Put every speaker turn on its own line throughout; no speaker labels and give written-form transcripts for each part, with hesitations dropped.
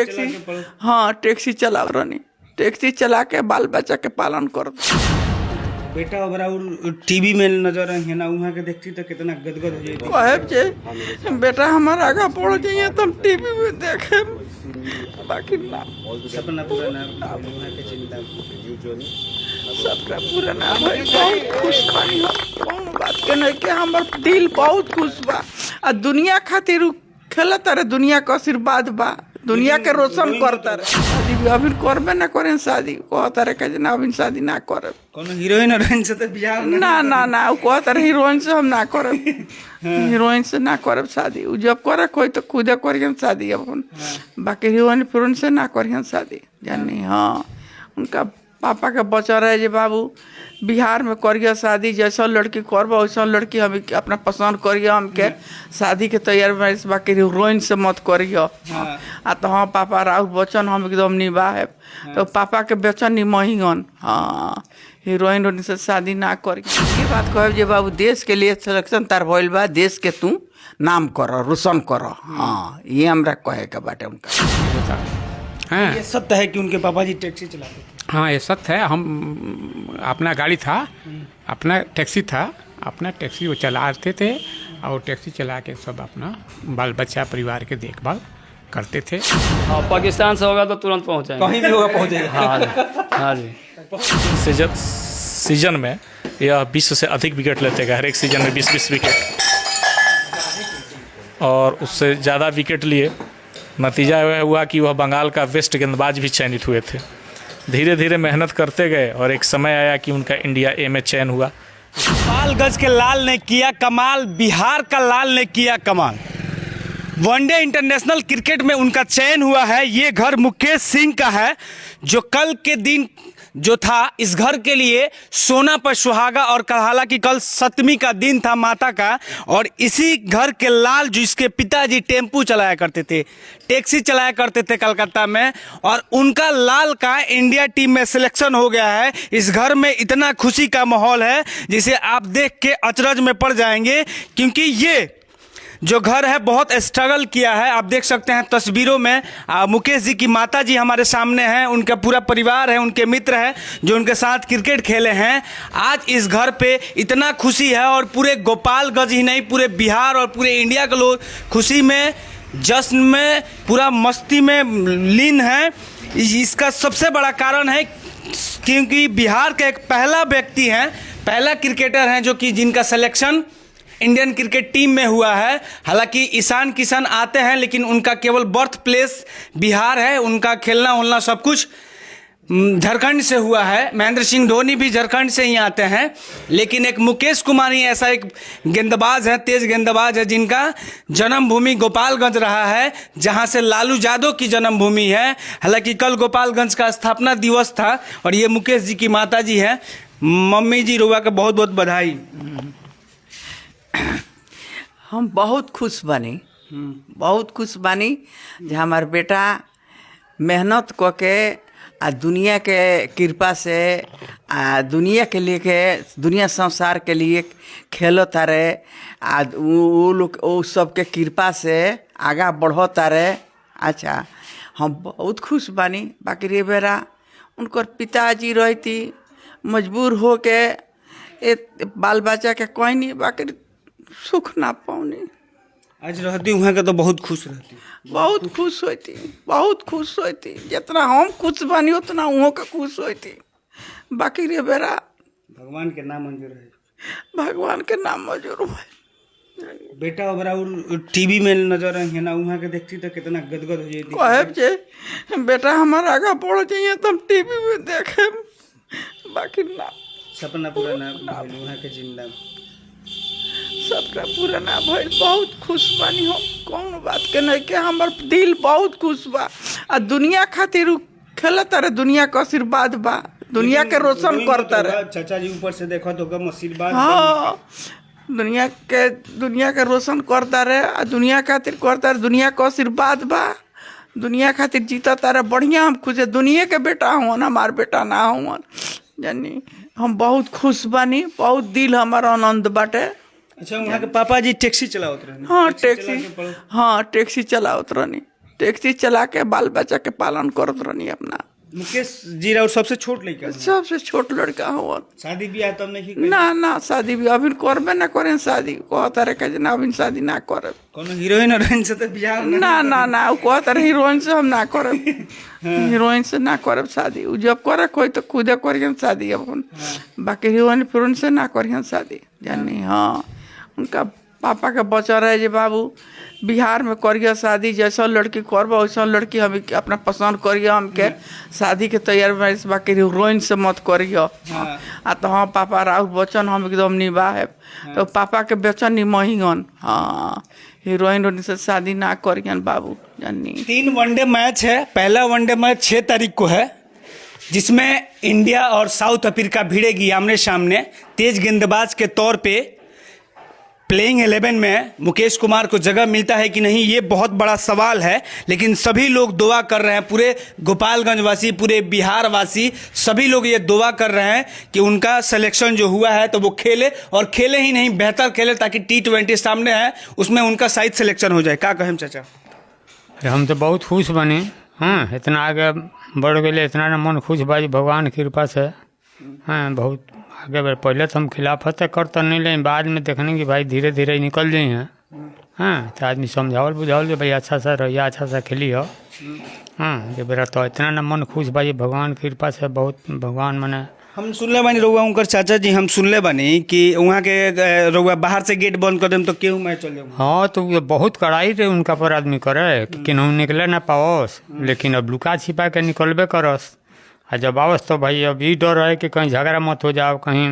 Taxi, हाँ taxi चला रही, टैक्सी चला के बाल बच्चा के पालन कर।
बेटा और टीवी में नजर है ना, वहाँ के देखती तो कितना गदगद हो जाती।
कहब जे बेटा हमारा आगा बढ़ जाइए तो हम टीवी में देखे, बाकी ना
सपना पूरा ना वहाँ के चिंता
सबका पूरा ना भाई। बहुत खुश खानी हो, कौन बात के नहीं कि हमार दिल बहुत खुश बा। आ दुनिया खातिर खेलत रहे, दुनिया का आशीर्वाद बा, दुनिया के रोशन करता रहे। शादी अभी करबे ना करें, शादी कहता रहे कि ना अभी शादी ना करे।
कोनो हीरोइन हीरोइन से तो बियाह
ना ना ना वो कहता रहे हीरोइन से हम ना करे, हीरोइन से ना करे शादी। उ जब करे कोई तो खुदे करियन शादी अपन, बाकी हीरोइन फिरोइन से ना करियन शादी जानी। हाँ उनका पापा के बचा रहे जे बाबू बिहार में करिए शादी, जैसा लड़की करब वैसा लड़की हम अपना पसंद करिए, हमके शादी के तैयार में, बाकी हीरोइन से मत करिए। आ तो हाँ पापा राहुल बच्चन हम एकदम निभाए, तो पापा के बच्चन निमहियन। हाँ हीरोइन से शादी ना करिए। ये बात कहे जे बाबू देश के लिए सिलेक्शन तार भइल बा, देश के तू नाम कर रोशन कर। हाँ ये हमरा कहे के बाटे उनका।
हाँ
ये सत्य है कि उनके पापा जी टैक्सी चलाते थे।
हाँ ये सत्य है। हम अपना गाड़ी था, अपना टैक्सी था, अपना टैक्सी वो चलाते थे और टैक्सी चला के सब अपना बाल बच्चा परिवार के देखभाल करते थे।
हाँ पाकिस्तान से होगा तो तुरंत पहुँच जाएंगे,
कहीं भी होगा पहुँच जाएगा।
हाँ जी।
सीजन में यह 20 से अधिक विकेट लेते गए, हर एक सीजन में 20-20 विकेट, और उससे ज़्यादा विकेट लिए। नतीजा हुआ कि वह बंगाल का बेस्ट गेंदबाज भी चयनित हुए थे। धीरे धीरे मेहनत करते गए और एक समय आया कि उनका इंडिया ए में चयन हुआ।
गोपालगंज के लाल ने किया कमाल, बिहार का लाल ने किया कमाल। वनडे इंटरनेशनल क्रिकेट में उनका चयन हुआ है। ये घर मुकेश सिंह का है, जो कल के दिन जो था इस घर के लिए सोना पर सुहागा, और हालांकि कल सप्तमी का दिन था माता का, और इसी घर के लाल जो इसके पिताजी टेम्पू चलाया करते थे, टैक्सी चलाया करते थे कलकत्ता में, और उनका लाल का इंडिया टीम में सिलेक्शन हो गया है। इस घर में इतना खुशी का माहौल है जिसे आप देख के अचरज में पड़ जाएंगे, क्योंकि ये जो घर है बहुत स्ट्रगल किया है। आप देख सकते हैं तस्वीरों में मुकेश जी की माता जी हमारे सामने हैं, उनका पूरा परिवार है, उनके मित्र हैं जो उनके साथ क्रिकेट खेले हैं। आज इस घर पे इतना खुशी है, और पूरे गोपालगंज ही नहीं पूरे बिहार और पूरे इंडिया के लोग खुशी में, जश्न में, पूरा मस्ती में लीन है। इसका सबसे बड़ा कारण है क्योंकि बिहार का एक पहला व्यक्ति हैं, पहला क्रिकेटर हैं जो कि जिनका सिलेक्शन इंडियन क्रिकेट टीम में हुआ है। हालांकि ईशान किशन आते हैं, लेकिन उनका केवल बर्थ प्लेस बिहार है, उनका खेलना उलना सब कुछ झारखंड से हुआ है। महेंद्र सिंह धोनी भी झारखंड से ही आते हैं, लेकिन एक मुकेश कुमार ही ऐसा एक गेंदबाज है, तेज गेंदबाज है, जिनका जन्मभूमि गोपालगंज रहा है, जहां से लालू यादव की जन्मभूमि है। हालांकि कल गोपालगंज का स्थापना दिवस था, और ये मुकेश जी की माता जी हैं। मम्मी जी रुआ का बहुत बहुत बधाई।
हम बहुत खुश बनी, बहुत खुश बनी जे हमार बेटा मेहनत क के आ दुनिया के कृपा से आ दुनिया के लिए के दुनिया संसार के लिए खेलो तारे, आ वो लोग वो सबके कृपा से आगा बढ़ो तारे। अच्छा हम बहुत खुश बानी। बाकी रे बेरा उनकर पिताजी रहती मजबूर हो के बाल बच्चा के कोई नहीं, बाकी सुख ना पाऊनी।
आज रहती वहाँ के तो बहुत खुश रहती,
बहुत खुश होती, बहुत खुश होती। जितना हम खुश बनी उतना वहाँ के खुश होती। बाकी रे बेरा
भगवान के नाम मंजूर है,
भगवान के नाम मंजूर है।
बेटा और टीवी में नजर है ना, वहाँ के देखती तो कितना गदगद हो जाती।
कहब जे बेटा हमारा आगा बढ़ जाइए तो हम टीवी में देखे, बाकी ना
सपना पूरा ना वहाँ के जिंदा
सबका पूरा ना भइल। बहुत खुश बानी हो, कौन बात के नहीं कि हमार दिल बहुत खुश बा। आ दुनिया खातिर खेलत रहे, दुनिया का आशीर्वाद बा, दुनिया के रोशन करता रहे।
चाचा जी ऊपर से देखो तो कम आशीर्वाद।
हाँ दुनिया के रोशन करता रहे, आ दुनिया खातिर करता रहे, दुनिया का आशीर्वाद बा, दुनिया खातिर जीता तारे बढ़िया। हम खुश है, दुनिया के बेटा हुआ, हमार बेटा ना हुआ जानी। हम बहुत खुश बानी, बहुत दिल हमारा आनंद बाटे।
अच्छा वहाँ के पापा जी टैक्सी चलावत रहे?
हाँ टैक्सी, हाँ टैक्सी चलावत रहनी। टैक्सी चला के बाल बच्चा के पालन करत रहनी अपना।
मुकेश जी और सबसे छोट लड़का
सबसे छोट लड़का हुआ।
शादी ब्याह तब नहीं की?
ना शादी भी अभी करबे ना करें शादी, कहता रहे कि ना अभी शादी ना करे।
कोनो हीरोइन हीरोइन से तो ब्याह
ना वो कहता रहे हीरोइन से हम ना करे, हीरोइन से ना करे शादी। उ जब करे कोई तो खुदे करियन शादी अपन, बाकी हीरोइन से ना करियन शादी जानी। हाँ उनका पापा के बचा रहे जे बाबू बिहार में करिए शादी, जैसा लड़की करब वैसा लड़की हम अपना पसंद करिए, हमके शादी के तैयार में, बाकी हीरोइन से मत करिए। आ तो हाँ पापा राहुल बच्चन हम एकदम निभाए, तो पापा के बेचन निमहियन। हाँ हीरोइन से शादी ना करियन बाबू जानी।
3 वनडे मैच है। पहला वनडे मैच 6 तारीख को है, जिसमें इंडिया और साउथ अफ्रीका भिड़ेगी आमने सामने। तेज गेंदबाज के तौर पे प्लेइंग 11 में मुकेश कुमार को जगह मिलता है कि नहीं, ये बहुत बड़ा सवाल है। लेकिन सभी लोग दुआ कर रहे हैं, पूरे गोपालगंज वासी, पूरे बिहार वासी, सभी लोग ये दुआ कर रहे हैं कि उनका सिलेक्शन जो हुआ है तो वो खेले, और खेले ही नहीं बेहतर खेले, ताकि T20 सामने है उसमें उनका शायद सिलेक्शन हो जाए। क्या कहें चाचा?
हम तो बहुत खुश बने। हाँ इतना आगे बढ़ गए, इतना ना मन खुश भाई भगवान की कृपा से। हाँ बहुत आगे बढ़, पहले तो हम खिलाफत करते नहीं, लेकिन बाद में देखने की भाई धीरे धीरे निकल जाए हैं। हाँ तो आदमी समझावल बुझावल जो भाई अच्छा सा रहिए, अच्छा सा खेली हो। हाँ ये बेरा तो इतना ना मन खुश भाई भगवान की कृपा से, बहुत भगवान मने।
हम सुनले बानी रउआ उनकर चाचा जी, हम सुनले बानी कि वहाँ के रउआ बाहर से गेट बंद कर देम तो केहू मैं चल जाऊँ।
हाँ तो ये बहुत कड़ाई रे उनका पर आदमी करे कि केनहू निकले ना पावस, लेकिन अब लुका छिपा के निकलबे करस। आ जब आवस तो भाई अब ये डर है कि कहीं झगड़ा मत हो जाओ, कहीं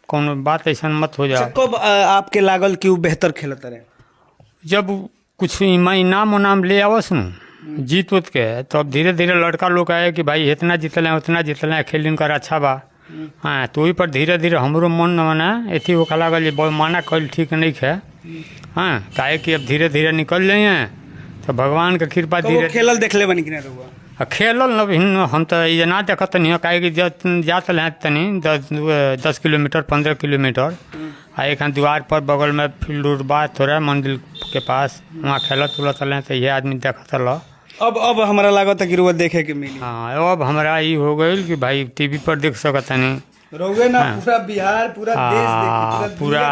कोनो बात ऐसा मत हो जाओ।
कब आपके लागल कि वो बेहतर खेलता रहे?
जब कुछ इनाम उनाम ले आवस न जीत उत के, तो अब धीरे धीरे लड़का लोग आए कि भाई इतना जीतल है उतना जीतल है, खेल इनका अच्छा बा। हाँ तो वही पर धीरे धीरे हमरो मन मना एथी होकर लागल जे बहुत माना कल ठीक नहीं है। हाँ काहे कि अब धीरे धीरे निकल जाइए तो भगवान के कृपा धीरे।
खेलल देखले बनी कि ना रउआ?
खेलल न हम तो ये ना देखत नहीं, काहे कि जात हैं तनी 10 किलोमीटर 15 किलोमीटर, आ एक द्वार पर बगल में फील्ड उड बा थोड़ा मंदिर के पास, वहाँ खेलत उलत रहे तो ये आदमी देखत रह।
अब हमारा लागत है कि रउआ देखे के मिली।
हाँ अब हमारा ये हो गई कि भाई टीवी पर देख सकत नहीं
रउआ ना, पूरा बिहार पूरा देश देखी,
पूरा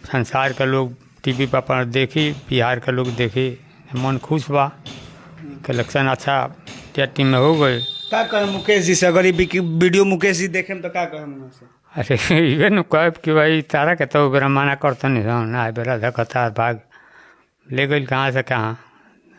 संसार के लोग टीवी पर देखी, बिहार के लोग देखी, मन खुश बा। कलेक्शन अच्छा क्या टीम में हो गई।
क्या कहें मुकेश जी से? अगर ये वीडियो मुकेश जी देखें तो क्या कहें उनसे?
अरे ये न कह कि भाई तारा के तो बेरा मना करते नहीं ना, बेरा देखता भाग ले गई कहाँ से कहाँ।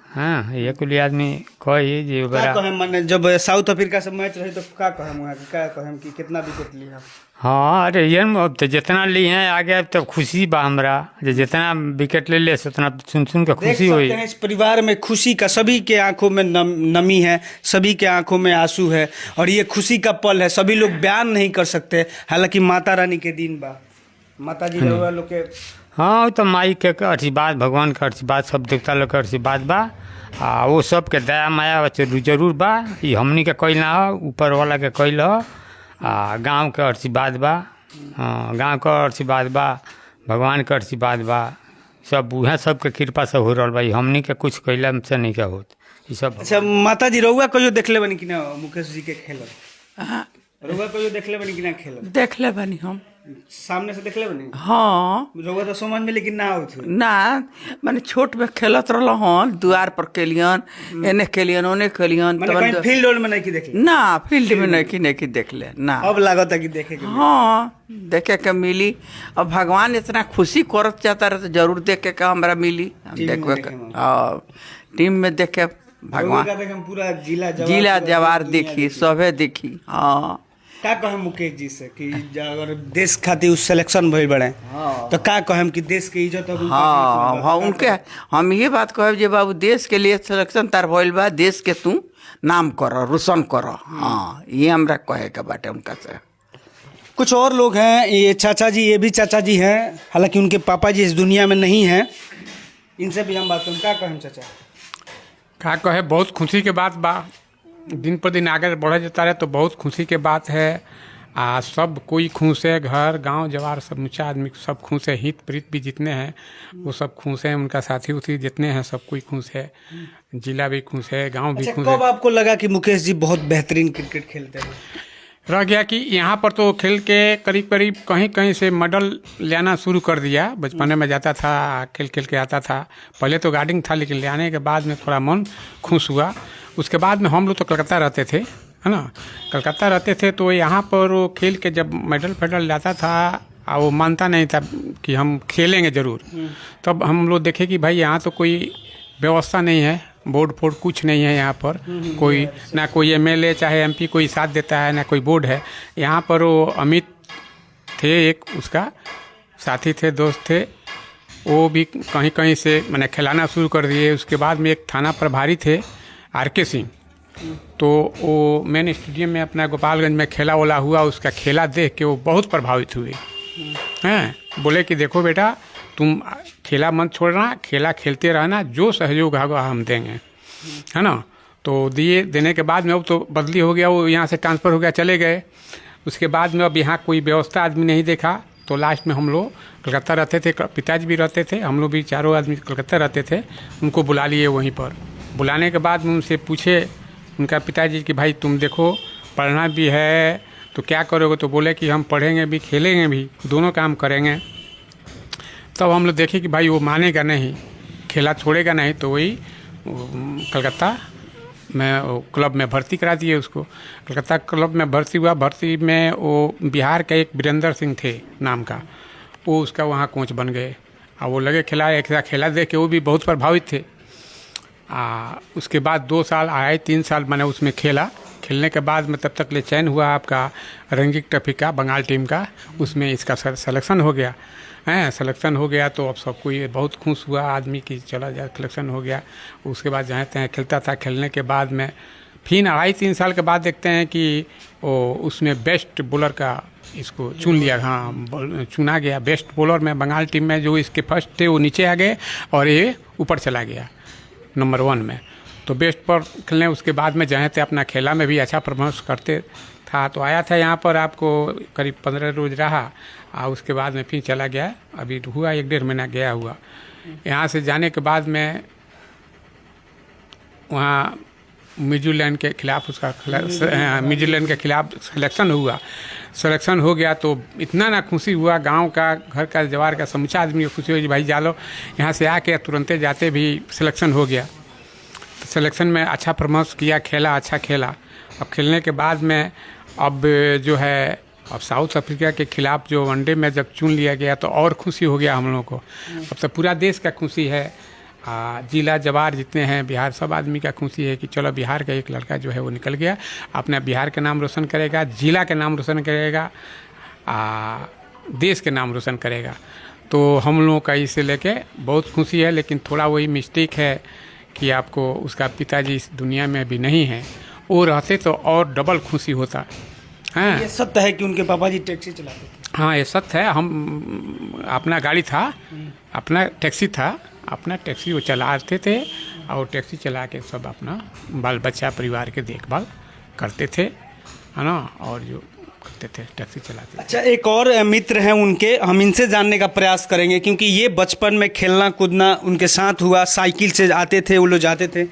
हाँ ये कुल आदमी कही जी बेरा।
क्या कहें मैंने जब साउथ अफ्रीका से मैच रही तो क्या कहें वहाँ के, क्या कहें कि कितना विकेट लिया?
हाँ अरे ये अब तो जितना लिए हैं आगे, अब तो खुशी बा हमरा, जितना विकेट ले ले उतना सुन के खुशी हुई।
इस परिवार में खुशी का, सभी के आंखों में नमी है, सभी के आंखों में आंसू है, और ये खुशी का पल है। सभी लोग बयान नहीं कर सकते, हालांकि माता रानी के दिन बा, माता जी लोग के।
हाँ तो माई के आशीर्वाद, भगवान के आशीर्वाद, सब देवता लोग के आशीर्वाद बा। वो सब के दया माया जरूर बा। ये हमनी के कैल ना हो, ऊपर वाला के कैल हो। गाँव के आशीर्वाद बा, गाँव के आशीर्वाद बा, भगवान के आशीर्वाद बा, सब उहे सब के कृपा से हो रहा भाई, हमनी के कुछ कैला से नहीं क्या होत ये सब।
अच्छा माता जी रउआ को जो देखले बनी कि ना मुकेश जी के खेल? रउआ को जो देखले बनी कि ना खेल?
देखले बनी हम
सामने से देखले बनी।
हाँ
रउआ तो समझ में लेकिन ना आवत
ना, माने छोट में खेलत रहल हन, द्वार पर केलियन, एने केलियन ओने केलियन,
कहीं फील्ड में नहीं की देखले
ना, फील्ड में नहीं की देखले ना।
अब लागत है कि देखे के।
हाँ देखे के मिली, अब भगवान इतना खुशी करत जाता रहे तो जरूर देखे के हमरा मिली। देखबे के टीम में देखे भगवान,
पूरा
जिला जवार देखी, सभे देखी। हाँ
क्या कहें मुकेश जी से कि अगर देश खातिर उस सिलेक्शन भइल बड़े तो क्या कहें कि देश के इज्जत?
हाँ उनके हम ये बात कहे जे बाबू देश के लिए सिलेक्शन तार भइल बा, देश के तू नाम करो, रोशन करो। हाँ ये हमरा कहे के बाटे उनका से।
कुछ और लोग हैं, ये चाचा जी, ये भी चाचा जी हैं, हालांकि उनके पापा जी इस दुनिया में नहीं हैं, इनसे भी हम बात करें। क्या कहें चाचा?
का कहे, बहुत खुशी के बात बा, दिन पर दिन आगे बढ़ा जाता रहे तो बहुत खुशी के बात है। सब कोई खुश है, घर गांव जवार सब मुचा आदमी सब खुश है, हित प्रीत भी जितने हैं वो सब खुश हैं, उनका साथी उथी जितने हैं सब कोई खुश है, जिला भी खुश है, गांव भी
अच्छा,
खुश
कब
है।
आपको लगा कि मुकेश जी बहुत बेहतरीन क्रिकेट खेलते हैं?
रह गया कि यहाँ पर तो खेल के करीब करीब कहीं कहीं से मेडल लाना शुरू कर दिया। बचपन में जाता था, खेल खेल के आता था, पहले तो गार्डिंग था, लेकिन ले आने के बाद में थोड़ा मन खुश हुआ। उसके बाद में हम लोग तो कलकत्ता रहते थे, है ना, कलकत्ता रहते थे, तो यहाँ पर वो खेल के जब मेडल फेडल लाता था और वो मानता नहीं था कि हम खेलेंगे ज़रूर। तब हम लोग देखे कि भाई यहाँ तो कोई व्यवस्था नहीं है, बोर्ड फोर्ड कुछ नहीं है यहाँ पर, कोई ना कोई एमएलए चाहे एमपी कोई साथ देता है, ना कोई बोर्ड है। यहाँ पर वो अमित थे, एक उसका साथी थे, दोस्त थे, वो भी कहीं कहीं से मैंने खिलाना शुरू कर दिए। उसके बाद में एक थाना प्रभारी थे आरके सिंह, तो वो मेन स्टेडियम में अपना गोपालगंज में खेला वोला हुआ, उसका खेला देख के वो बहुत प्रभावित हुए हैं। बोले कि देखो बेटा, तुम खेला मत छोड़ना, खेला खेलते रहना, जो सहयोग होगा हम देंगे, है ना। तो देने के बाद में अब तो बदली हो गया, वो यहाँ से ट्रांसफ़र हो गया, चले गए। उसके बाद में अब यहाँ कोई व्यवस्था आदमी नहीं देखा, तो लास्ट में हम लोग कलकत्ता रहते थे, पिताजी भी रहते थे, हम लोग भी चारों आदमी कलकत्ता रहते थे। उनको बुला लिए वहीं पर। बुलाने के बाद में उनसे पूछे उनका पिताजी कि भाई तुम देखो पढ़ना भी है तो क्या करोगे, तो बोले कि हम पढ़ेंगे भी खेलेंगे भी, दोनों काम करेंगे। तब हम लोग देखे कि भाई वो मानेगा नहीं, खेला छोड़ेगा नहीं, तो वही कलकत्ता में वो क्लब में भर्ती करा दिए उसको। कलकत्ता क्लब में भर्ती हुआ। भर्ती में वो बिहार का एक वीरेंद्र सिंह थे नाम का, वो उसका वहाँ कोच बन गए। और वो लगे खेला देख के वो भी बहुत प्रभावित थे। उसके बाद 2 साल आए, 3 साल मैंने उसमें खेला। खेलने के बाद में तब तक ले चयन हुआ आपका रंगी ट्रॉफी का, बंगाल टीम का, उसमें इसका सिलेक्शन हो गया है। सिलेक्शन हो गया तो अब सबको ये बहुत खुश हुआ आदमी की, चला जाए सिलेक्शन हो गया। उसके बाद जहाँ तहाँ खेलता था। खेलने के बाद में फिर 2.5-3 साल के बाद देखते हैं कि वो उसमें बेस्ट बॉलर का इसको चुन लिया। हाँ, चुना गया बेस्ट बॉलर में बंगाल टीम में। जो इसके फर्स्ट थे वो नीचे आ गए और ये ऊपर चला गया नंबर 1 में। तो बेस्ट पर खेलने उसके बाद में जहाँ थे अपना खेला में भी अच्छा परफॉर्मेंस करते था। तो आया था यहाँ पर, आपको करीब 15 रोज रहा और उसके बाद में फिर चला गया। अभी हुआ 1-1.5 महीना गया हुआ। यहाँ से जाने के बाद में वहाँ न्यूजीलैंड के खिलाफ उसका न्यूजीलैंड के खिलाफ सिलेक्शन हुआ। सिलेक्शन हो गया तो इतना ना खुशी हुआ, गांव का, घर का, जवार का समूचा आदमी को खुशी हुई, भाई जालो यहाँ से आके तुरंते जाते भी सिलेक्शन हो गया। तो सिलेक्शन में अच्छा परफॉर्मेंस किया, खेला, अच्छा खेला। अब खेलने के बाद में अब जो है अब साउथ अफ्रीका के खिलाफ जो वनडे में जब चुन लिया गया तो और खुशी हो गया हम लोगों को। अब तो पूरा देश का खुशी है, जिला जवार जितने हैं बिहार सब आदमी का खुशी है कि चलो बिहार का एक लड़का जो है वो निकल गया, अपना बिहार का नाम रोशन करेगा, जिला के नाम रोशन करेगा, देश के नाम रोशन करेगा। तो हम लोगों का इसे लेके बहुत खुशी है। लेकिन थोड़ा वही मिस्टेक है कि आपको उसका पिताजी इस दुनिया में अभी नहीं है, वो रहते तो और डबल खुशी होता है।
ये सत्य है कि उनके पापा जी टैक्सी चलाते थे?
हाँ, ये सत्य है। हम अपना गाड़ी था, अपना टैक्सी था, अपना टैक्सी वो चलाते थे और टैक्सी चला के सब अपना बाल बच्चा परिवार के देखभाल करते थे, है ना, और जो करते थे टैक्सी चलाते थे।
अच्छा, एक और मित्र हैं उनके, हम इनसे जानने का प्रयास करेंगे क्योंकि ये बचपन में खेलना कूदना उनके साथ हुआ, साइकिल से आते थे वो लोग जाते थे।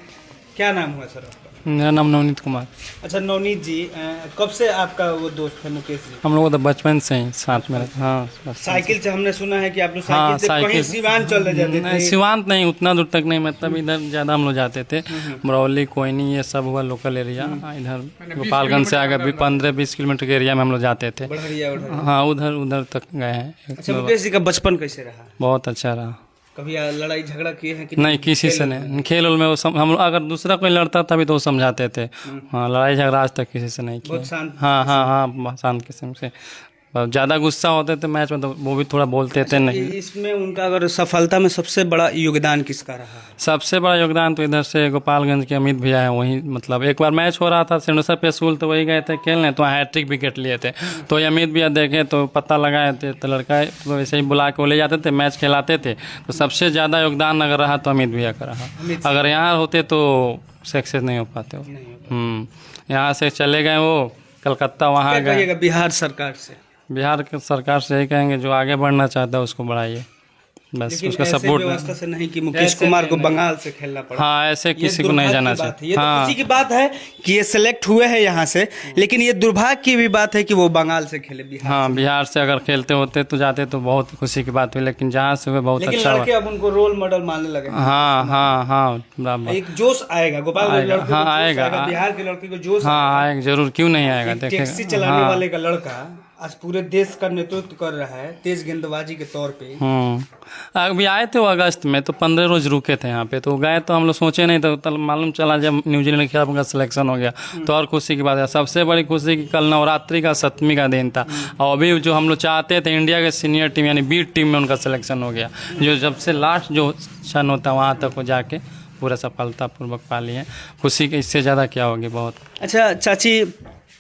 क्या नाम हुआ सर आपका?
मेरा नाम नवनीत कुमार।
अच्छा नवनीत जी, कब से आपका वो दोस्त है मुकेश जी?
हम लोग तो बचपन से ही साथ में रहते। हाँ,
साइकिल से हमने सुना है कि आप लोग
हाँ,
साइकिल से कहीं सिवान चले जाते
नहीं,
थे?
सिवान नहीं, उतना दूर तक नहीं, मतलब इधर ज़्यादा हम लोग जाते थे। बरौली, कोइनी, ये सब हुआ लोकल एरिया। इधर गोपालगंज से आगे भी 15-20 किलोमीटर के एरिया में हम लोग जाते थे। हाँ, उधर तक गए हैं।
अच्छा, मुकेश जी का बचपन कैसे रहा?
बहुत अच्छा रहा।
कभी लड़ाई झगड़ा किए हैं कि
नहीं, किसी से नहीं। खेल में वो हम अगर दूसरा कोई लड़ता तभी तो वो समझाते थे। हाँ, लड़ाई झगड़ा आज तक किसी से नहीं किया।
बहुत शांत।
हाँ, शांत किस्म से। ज़्यादा गुस्सा होते थे मैच में तो वो भी थोड़ा बोलते थे नहीं।
इसमें उनका अगर सफलता में सबसे बड़ा योगदान किसका रहा है?
सबसे बड़ा योगदान तो इधर से गोपालगंज के अमित भैया है। वही मतलब एक बार मैच हो रहा था सिंहेश्वर पे स्कूल, तो वही गए थे खेलने, तो हैट्रिक विकेट लिए थे। तो अमित भैया देखे तो पता लगाए थे, तो लड़का तो वैसे ही बुला के वो ले जाते थे, मैच खिलाते थे। तो सबसे ज़्यादा योगदान अगर रहा तो अमित भैया का रहा। अगर यहाँ होते तो सक्सेस नहीं हो पाते हो। यहाँ से चले गए वो, कलकत्ता वहाँ
क्या
गए।
कहिएगा बिहार सरकार से?
बिहार के सरकार से यही कहेंगे जो आगे बढ़ना चाहता है उसको बढ़ाइए, बस
लेकिन
उसका
ऐसे
सपोर्ट।
व्यवस्था से नहीं कि मुकेश
ऐसे
कुमार को
नहीं।
बंगाल से खेलना पड़ा।
हाँ, ऐसे
ये
किसी को नहीं
दुर्भाग्य
जाना
की बात है।
चाहिए।
ये तो
हाँ,
खुशी की बात है कि ये सिलेक्ट हुए हैं यहाँ से, लेकिन ये दुर्भाग्य की भी बात है कि वो बंगाल से खेले बिहार
हाँ, बिहार से अगर खेलते होते तो जाते तो बहुत खुशी की बात हुई, लेकिन जहाँ से हुए बहुत
लेकिन
अच्छा
लड़के अब उनको रोल मॉडल मानने लगे हैं।
हाँ हाँ हाँ, बराबर।
एक जोश आएगा गोपालगंज
आएगा,
लड़के को
हाँ,
जोश
आएगा।
बिहार के लड़के को जोश
हाँ आएगा जरूर, क्यों नहीं आएगा,
एक
देखें।
टैक्सी चलाने वाले का लड़का आज पूरे देश का नेतृत्व कर रहा है तेज गेंदबाजी के तौर पे।
अभी आए थे वो अगस्त में, तो 15 रोज रुके थे यहाँ पे, तो गए तो हम लोग सोचे नहीं, तो मालूम चला जब न्यूजीलैंड के खिलाफ उनका सिलेक्शन हो गया तो और खुशी की बात है। सबसे बड़ी खुशी कि कल नवरात्रि का 7वीं का दिन था, और अभी जो हम लोग चाहते थे इंडिया के सीनियर टीम यानी बी टीम में उनका सिलेक्शन हो गया, जो जब से लास्ट जो क्षण होता है वहाँ तक वो जाके पूरा सफलतापूर्वक पा लिए। खुशी के इससे ज़्यादा क्या होगी बहुत।
अच्छा चाची,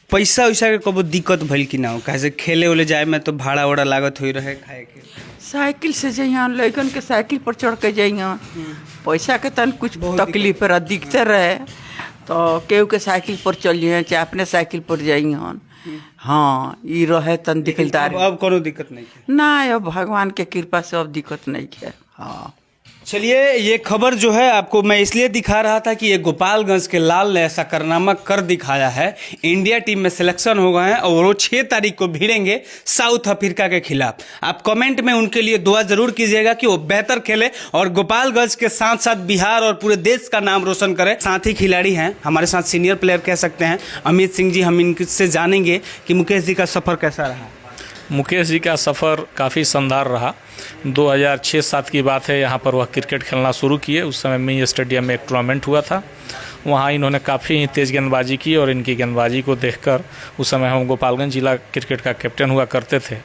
पैसा वैसा के कबो दिक्कत भइल कि ना हो? कैसे खेले उले जाए में तो भाड़ा वड़ा लागत हुई रहे खाए के?
साइकिल से जइहाँ लड़कन के साइकिल पर चढ़ के जइहाँ, पैसा के तन कुछ तकलीफ रह दिखते रहे तो केहू के साइकिल पर चलिए चाहे अपने साइकिल पर जइहन। हाँ, ये रहे तन दिखलदारी।
अब कोनो दिक्कत नहीं है
ना, अब भगवान के कृपा से अब दिक्कत नहीं है। हाँ,
चलिए, ये खबर जो है आपको मैं इसलिए दिखा रहा था कि ये गोपालगंज के लाल ने ऐसा कारनामा कर दिखाया है। इंडिया टीम में सिलेक्शन हो गए हैं और वो 6 तारीख को भिड़ेंगे साउथ अफ्रीका के खिलाफ। आप कमेंट में उनके लिए दुआ जरूर कीजिएगा कि वो बेहतर खेले और गोपालगंज के साथ साथ बिहार और पूरे देश का नाम रोशन करे। साथ ही खिलाड़ी हैं हमारे साथ, सीनियर प्लेयर कह सकते हैं, अमित सिंह जी। हम इनसे जानेंगे कि मुकेश जी का सफ़र कैसा रहा।
मुकेश जी का सफ़र काफ़ी शानदार रहा। 2006-07 की बात है, यहाँ पर वह क्रिकेट खेलना शुरू किए। उस समय मिनी स्टेडियम में एक टूर्नामेंट हुआ था, वहाँ इन्होंने काफ़ी तेज़ गेंदबाजी की और इनकी गेंदबाजी को देखकर उस समय हम गोपालगंज जिला क्रिकेट का कैप्टन हुआ करते थे।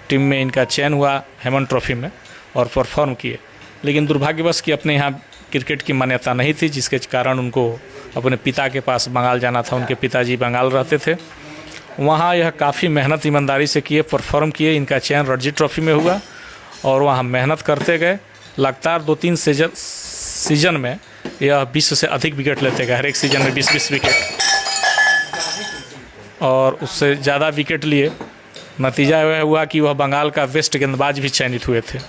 टीम में इनका चयन हुआ हेमन ट्रॉफी में और परफॉर्म किए, लेकिन दुर्भाग्यवश कि अपने यहाँ क्रिकेट की मान्यता नहीं थी, जिसके कारण उनको अपने पिता के पास बंगाल जाना था। उनके पिताजी बंगाल रहते थे, वहाँ यह काफ़ी मेहनत ईमानदारी से किए, परफॉर्म किए। इनका चयन रणजी ट्रॉफी में हुआ और वहाँ मेहनत करते गए। लगातार 2-3 सीजन में यह 20 से अधिक विकेट लेते गए, हर एक सीजन में 20-20 विकेट और उससे ज़्यादा विकेट लिए। नतीजा यह हुआ कि वह बंगाल का बेस्ट गेंदबाज भी चयनित हुए थे।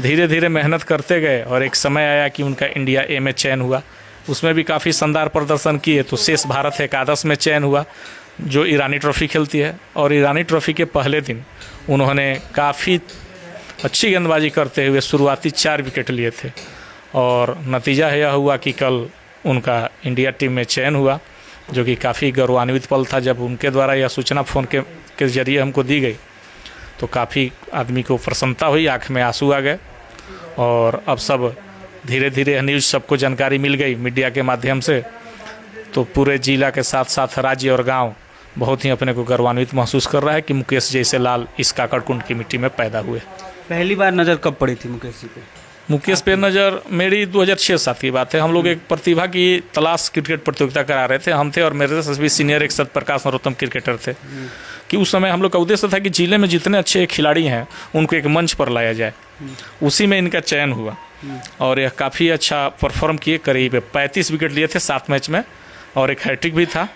धीरे धीरे मेहनत करते गए और एक समय आया कि उनका इंडिया ए में चयन हुआ, उसमें भी काफ़ी शानदार प्रदर्शन किए। तो शेष भारत एकादश में चयन हुआ जो ईरानी ट्रॉफ़ी खेलती है, और ईरानी ट्रॉफ़ी के पहले दिन उन्होंने काफ़ी अच्छी गेंदबाजी करते हुए शुरुआती 4 विकेट लिए थे और नतीजा यह हुआ कि कल उनका इंडिया टीम में चयन हुआ, जो कि काफ़ी गौरवान्वित पल था। जब उनके द्वारा यह सूचना फ़ोन के ज़रिए हमको दी गई तो काफ़ी आदमी को प्रसन्नता हुई, आँख में आंसू आ गए। और अब सब धीरे धीरे न्यूज़ सबको जानकारी मिल गई मीडिया के माध्यम से, तो पूरे जिला के साथ साथ राज्य और गांव बहुत ही अपने को गौरवान्वित महसूस कर रहा है कि मुकेश जैसे लाल इस काकड़कुंड की मिट्टी में पैदा हुए।
पहली बार नज़र कब पड़ी थी मुकेश जी पे?
मुकेश पे नज़र मेरी 2006-07 की बात है। हम लोग एक प्रतिभा की तलाश क्रिकेट प्रतियोगिता करा रहे थे, हम थे और मेरे से भी सीनियर एक सत्यप्रकाश नरोत्तम क्रिकेटर थे, कि उस समय हम लोग का उद्देश्य था कि जिले में जितने अच्छे खिलाड़ी हैं उनको एक मंच पर लाया जाए। उसी में इनका चयन हुआ और यह काफ़ी अच्छा परफॉर्म किए। करीब 35 विकेट लिए थे 7 मैच में और एक हैट्रिक भी था,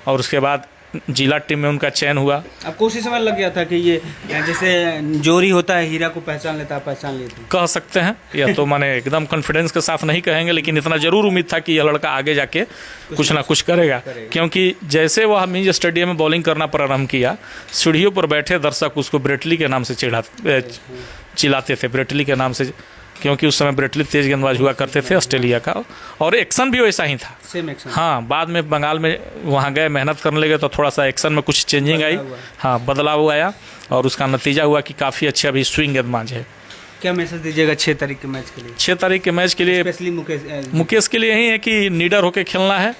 और उसके बाद जिला टीम में उनका चयन हुआ।
आपको उसी समय लग गया था कि ये जैसे जोरी होता है हीरा को पहचान लेता है, पहचान लेते हैं?
कह सकते हैं, यह तो मैंने एकदम कॉन्फिडेंस के साथ नहीं कहेंगे, लेकिन इतना जरूर उम्मीद था कि यह लड़का आगे जाके कुछ ना कुछ करेगा। क्योंकि जैसे वह मिनी स्टेडियम में बॉलिंग करना प्रारंभ किया, सीढ़ियों पर बैठे दर्शक उसको ब्रेटली के नाम से चिल्लाते थे, ब्रेटली के नाम से, क्योंकि उस समय ब्रेटली तेज गेंदबाज हुआ करते थे ऑस्ट्रेलिया का, और एक्शन भी वैसा ही था।
Same action.
हाँ, बाद में बंगाल में वहाँ गए, मेहनत करने लगे तो थोड़ा सा एक्शन में कुछ चेंजिंग आई। हाँ, बदलाव आया और उसका नतीजा हुआ कि काफ़ी अच्छे अभी स्विंग गेंदबाज है।
क्या मैसेज दीजिएगा 6 तारीख के मैच के लिए?
6 तारीख के मैच के लिए
स्पेशली
मुकेश के लिए यही है कि निडर होकर खेलना है,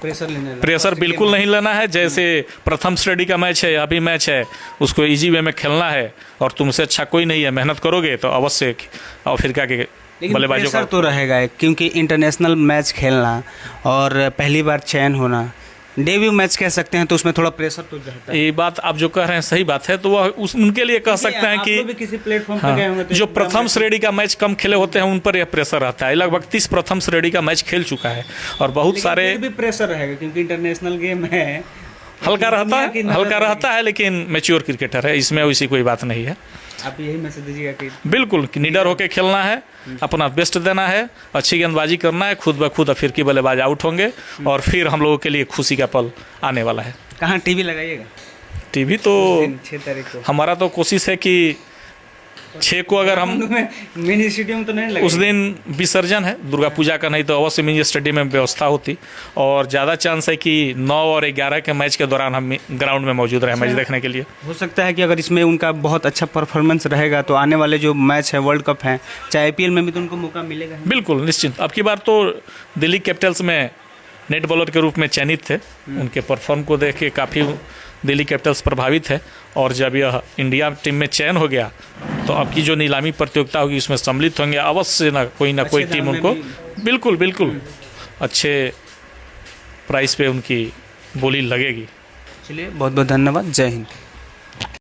प्रेशर बिल्कुल नहीं लेना है। जैसे प्रथम श्रेणी का मैच है, अभी मैच है, उसको इजी वे में खेलना है और तुमसे अच्छा कोई नहीं है, मेहनत करोगे तो अवश्य अफ्रीका के बल्लेबाजों का
तो रहेगा, क्योंकि इंटरनेशनल मैच खेलना और पहली बार चयन होना, डेब्यू मैच कह सकते हैं, तो उसमें थोड़ा प्रेशर तो रहता है।
ये बात आप जो कह रहे हैं सही बात है, तो वह उनके लिए कह सकते हैं कि
किसी प्लेटफॉर्म
हाँ,
पे गए होंगे तो
जो प्रथम श्रेणी का मैच कम खेले होते हैं उन पर यह प्रेशर रहता है। लगभग 30 प्रथम श्रेणी का मैच खेल चुका है और बहुत सारे
भी प्रेशर रहेगा, क्योंकि इंटरनेशनल गेम है
हल्का रहता है लेकिन मैच्योर क्रिकेटर है, इसमें वैसी कोई बात नहीं है।
आप यही मैसेज दीजिएगा कि
बिल्कुल कि निडर होकर खेलना है, अपना बेस्ट देना है, अच्छी गेंदबाजी करना है, खुद ब खुद अफ्रीकी बल्लेबाज आउट होंगे और फिर हम लोगों के लिए खुशी का पल आने वाला है।
कहाँ टीवी लगाइएगा?
टीवी तो
6 तारीख को
हमारा तो कोशिश है कि 6 को अगर हम
मिनी स्टेडियम तो नहीं लगा
उस दिन विसर्जन है दुर्गा पूजा का, नहीं तो अवश्य मिनी स्टेडियम में व्यवस्था होती और ज़्यादा चांस है कि 9 और 11 के मैच के दौरान हम ग्राउंड में मौजूद रहे मैच देखने के लिए।
हो सकता है कि अगर इसमें उनका बहुत अच्छा परफॉर्मेंस रहेगा तो आने वाले जो मैच है वर्ल्ड कप हैं चाहे IPL में भी तो उनको मौका मिलेगा।
बिल्कुल निश्चिंत। अब की बार तो दिल्ली कैपिटल्स में नेट बॉलर के रूप में चयनित थे, उनके परफॉर्म को देख के काफ़ी दिल्ली कैपिटल्स प्रभावित है और जब यह इंडिया टीम में चयन हो गया तो अब की जो नीलामी प्रतियोगिता होगी उसमें सम्मिलित होंगे अवश्य ना कोई टीम उनको बिल्कुल अच्छे प्राइस पे उनकी बोली लगेगी।
चलिए बहुत बहुत धन्यवाद, जय हिंद।